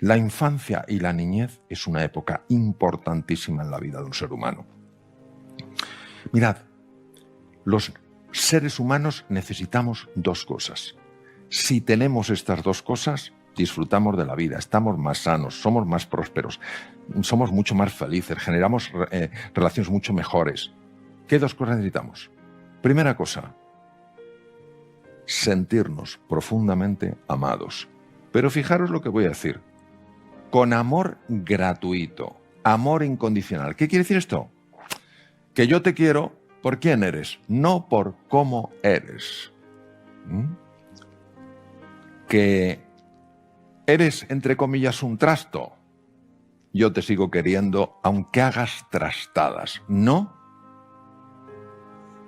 La infancia y la niñez es una época importantísima en la vida de un ser humano. Mirad, los seres humanos necesitamos dos cosas. Si tenemos estas dos cosas, disfrutamos de la vida, estamos más sanos, somos más prósperos, somos mucho más felices, generamos relaciones mucho mejores. ¿Qué dos cosas necesitamos? Primera cosa, sentirnos profundamente amados. Pero fijaros lo que voy a decir. Con amor gratuito, amor incondicional. ¿Qué quiere decir esto? Que yo te quiero por quién eres, no por cómo eres. Que eres, entre comillas, un trasto. Yo te sigo queriendo aunque hagas trastadas. No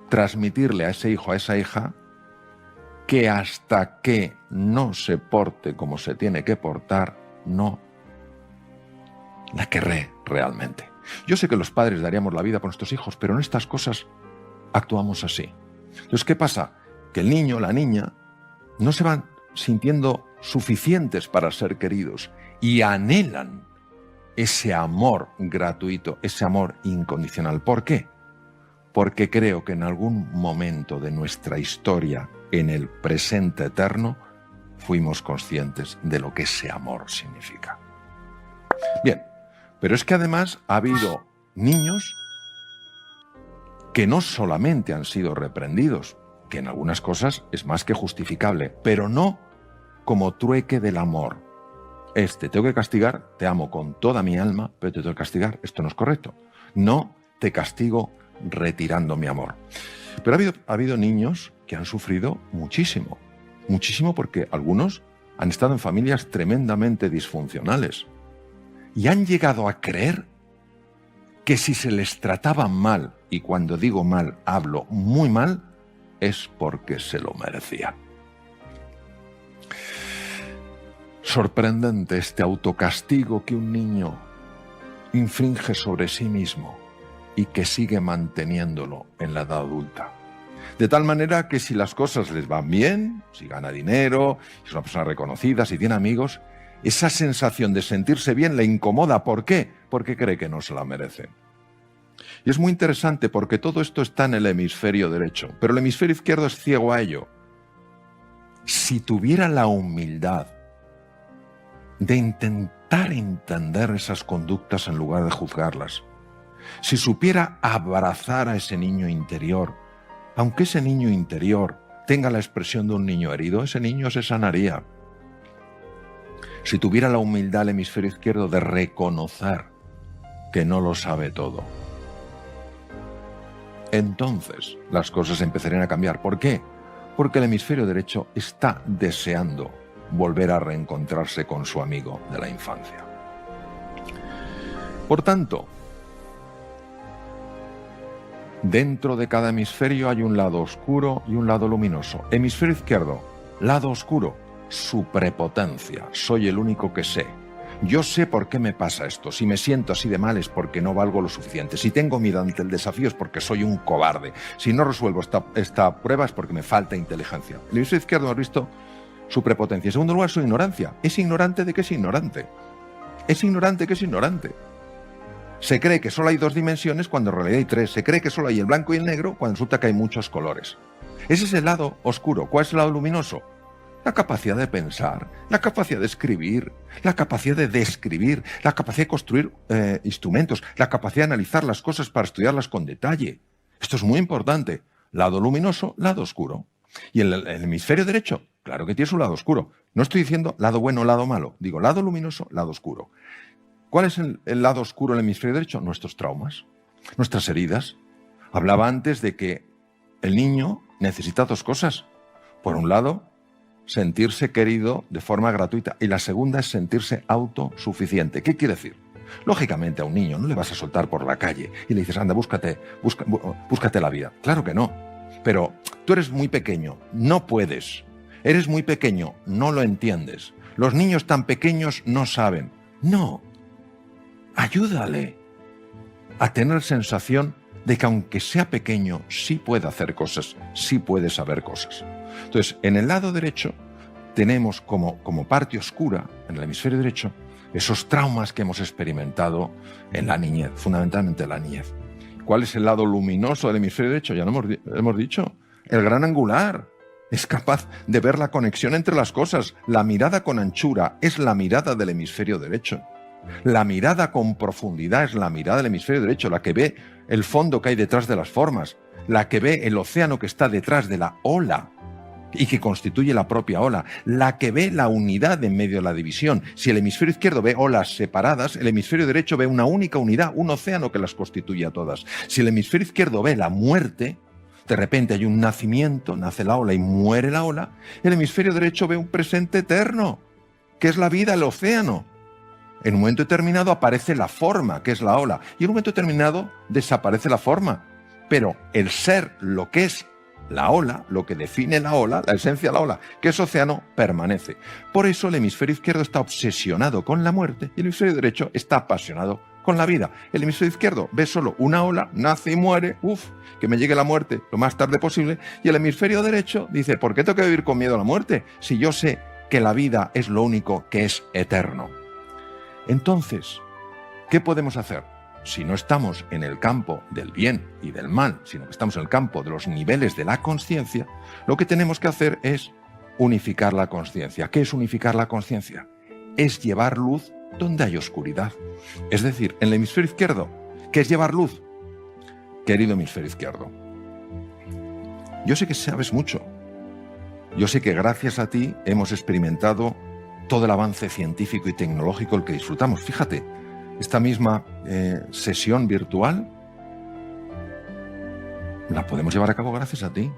transmitirle a ese hijo, a esa hija, que hasta que no se porte como se tiene que portar, no la querré realmente. Yo sé que los padres daríamos la vida por nuestros hijos, pero en estas cosas actuamos así. Entonces, ¿qué pasa? Que el niño, la niña, no se van sintiendo suficientes para ser queridos y anhelan ese amor gratuito, ese amor incondicional. ¿Por qué? Porque creo que en algún momento de nuestra historia, en el presente eterno, fuimos conscientes de lo que ese amor significa. Bien, pero es que además ha habido niños que no solamente han sido reprendidos, que en algunas cosas es más que justificable, pero no como trueque del amor. Te tengo que castigar, te amo con toda mi alma, pero te tengo que castigar, esto no es correcto. No te castigo retirando mi amor. Pero ha habido niños que han sufrido muchísimo, muchísimo, porque algunos han estado en familias tremendamente disfuncionales y han llegado a creer que si se les trataba mal, y cuando digo mal hablo muy mal, es porque se lo merecían. Sorprendente este autocastigo que un niño infringe sobre sí mismo y que sigue manteniéndolo en la edad adulta. De tal manera que si las cosas les van bien, si gana dinero, si es una persona reconocida, si tiene amigos, esa sensación de sentirse bien le incomoda. ¿Por qué? Porque cree que no se la merece. Y es muy interesante porque todo esto está en el hemisferio derecho, pero el hemisferio izquierdo es ciego a ello. Si tuviera la humildad de intentar entender esas conductas en lugar de juzgarlas, si supiera abrazar a ese niño interior, aunque ese niño interior tenga la expresión de un niño herido, ese niño se sanaría. Si tuviera la humildad el hemisferio izquierdo de reconocer que no lo sabe todo, entonces las cosas empezarían a cambiar. ¿Por qué? Porque el hemisferio derecho está deseando volver a reencontrarse con su amigo de la infancia. Por tanto, dentro de cada hemisferio hay un lado oscuro y un lado luminoso. Hemisferio izquierdo, lado oscuro, su prepotencia. Soy el único que sé. Yo sé por qué me pasa esto. Si me siento así de mal es porque no valgo lo suficiente. Si tengo miedo ante el desafío es porque soy un cobarde. Si no resuelvo esta prueba es porque me falta inteligencia. El hemisferio izquierdo hemos visto su prepotencia. En segundo lugar, su ignorancia. ¿Es ignorante de qué es ignorante? Es ignorante que es ignorante. Se cree que solo hay dos dimensiones cuando en realidad hay tres. Se cree que solo hay el blanco y el negro cuando resulta que hay muchos colores. Ese es el lado oscuro. ¿Cuál es el lado luminoso? La capacidad de pensar, la capacidad de escribir, la capacidad de describir, la capacidad de construir instrumentos, la capacidad de analizar las cosas para estudiarlas con detalle. Esto es muy importante. Lado luminoso, lado oscuro. Y el hemisferio derecho, claro que tiene su lado oscuro. No estoy diciendo lado bueno, lado malo. Digo lado luminoso, lado oscuro. ¿Cuál es el lado oscuro del hemisferio derecho? Nuestros traumas, nuestras heridas. Hablaba antes de que el niño necesita dos cosas. Por un lado, sentirse querido de forma gratuita, y la segunda es sentirse autosuficiente. ¿Qué quiere decir? Lógicamente a un niño no le vas a soltar por la calle y le dices, anda, búscate la vida. Claro que no, pero tú eres muy pequeño, no puedes. Eres muy pequeño, no lo entiendes. Los niños tan pequeños no saben. No, ayúdale a tener sensación de que aunque sea pequeño, sí puede hacer cosas, sí puede saber cosas. Entonces, en el lado derecho tenemos como parte oscura, en el hemisferio derecho, esos traumas que hemos experimentado en la niñez, fundamentalmente en la niñez. ¿Cuál es el lado luminoso del hemisferio derecho? Ya lo hemos dicho. El gran angular. Es capaz de ver la conexión entre las cosas. La mirada con anchura es la mirada del hemisferio derecho. La mirada con profundidad es la mirada del hemisferio derecho, la que ve el fondo que hay detrás de las formas, la que ve el océano que está detrás de la ola y que constituye la propia ola, la que ve la unidad en medio de la división. Si el hemisferio izquierdo ve olas separadas, el hemisferio derecho ve una única unidad, un océano que las constituye a todas. Si el hemisferio izquierdo ve la muerte, de repente hay un nacimiento, nace la ola y muere la ola, el hemisferio derecho ve un presente eterno, que es la vida, el océano. En un momento determinado aparece la forma, que es la ola, y en un momento determinado desaparece la forma. Pero el ser, lo que es la ola, lo que define la ola, la esencia de la ola, que es océano, permanece. Por eso el hemisferio izquierdo está obsesionado con la muerte y el hemisferio derecho está apasionado con la vida. El hemisferio izquierdo ve solo una ola, nace y muere, que me llegue la muerte lo más tarde posible, y el hemisferio derecho dice, ¿por qué tengo que vivir con miedo a la muerte si yo sé que la vida es lo único que es eterno? Entonces, ¿qué podemos hacer? Si no estamos en el campo del bien y del mal, sino que estamos en el campo de los niveles de la consciencia, lo que tenemos que hacer es unificar la consciencia. ¿Qué es unificar la consciencia? Es llevar luz donde hay oscuridad. Es decir, en el hemisferio izquierdo, ¿qué es llevar luz? Querido hemisferio izquierdo, yo sé que sabes mucho. Yo sé que gracias a ti hemos experimentado todo el avance científico y tecnológico el que disfrutamos. Fíjate, esta misma sesión virtual la podemos llevar a cabo gracias a ti,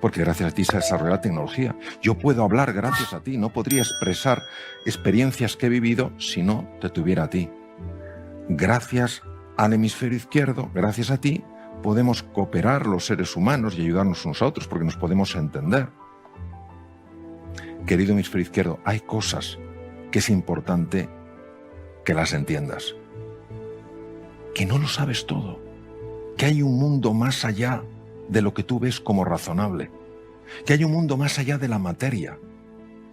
porque gracias a ti se ha desarrollado la tecnología. Yo puedo hablar gracias a ti, no podría expresar experiencias que he vivido si no te tuviera a ti. Gracias al hemisferio izquierdo, gracias a ti, podemos cooperar los seres humanos y ayudarnos unos a otros, porque nos podemos entender. Querido hemisferio izquierdo, hay cosas que es importante que las entiendas. Que no lo sabes todo. Que hay un mundo más allá de lo que tú ves como razonable. Que hay un mundo más allá de la materia.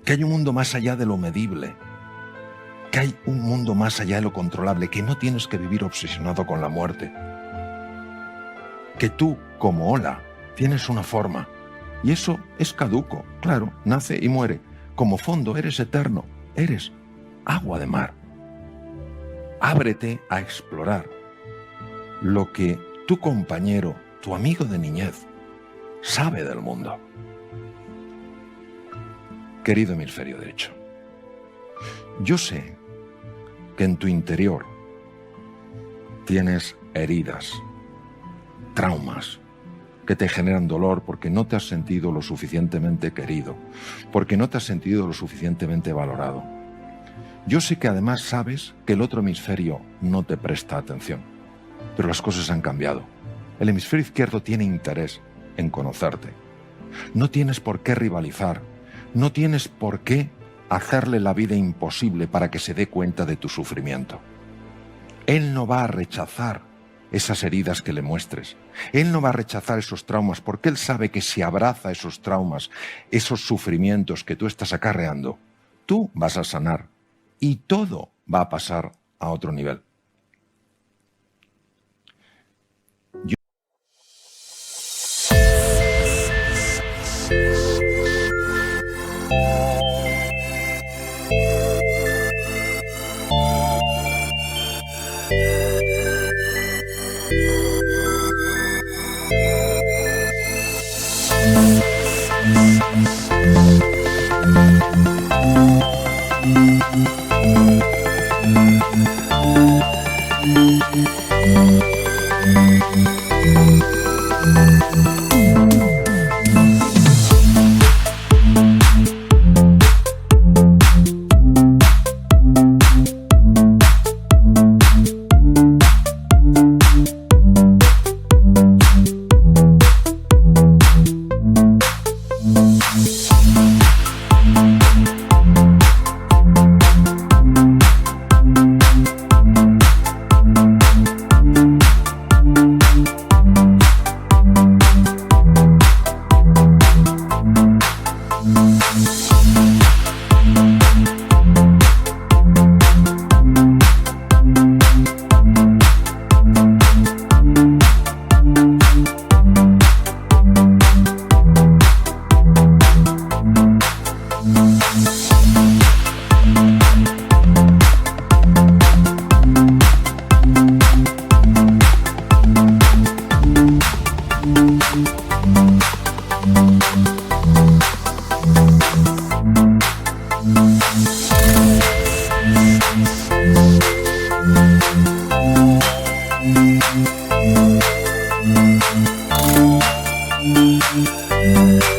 Que hay un mundo más allá de lo medible. Que hay un mundo más allá de lo controlable. Que no tienes que vivir obsesionado con la muerte. Que tú, como ola, tienes una forma. Y eso es caduco, claro, nace y muere. Como fondo eres eterno, eres agua de mar. Ábrete a explorar lo que tu compañero, tu amigo de niñez, sabe del mundo. Querido hemisferio derecho, yo sé que en tu interior tienes heridas, traumas, que te generan dolor porque no te has sentido lo suficientemente querido, porque no te has sentido lo suficientemente valorado. Yo sé que además sabes que el otro hemisferio no te presta atención, pero las cosas han cambiado. El hemisferio izquierdo tiene interés en conocerte. No tienes por qué rivalizar, no tienes por qué hacerle la vida imposible para que se dé cuenta de tu sufrimiento. Él no va a rechazar esas heridas que le muestres. Él no va a rechazar esos traumas porque él sabe que si abraza esos traumas, esos sufrimientos que tú estás acarreando, tú vas a sanar y todo va a pasar a otro nivel. Thank you.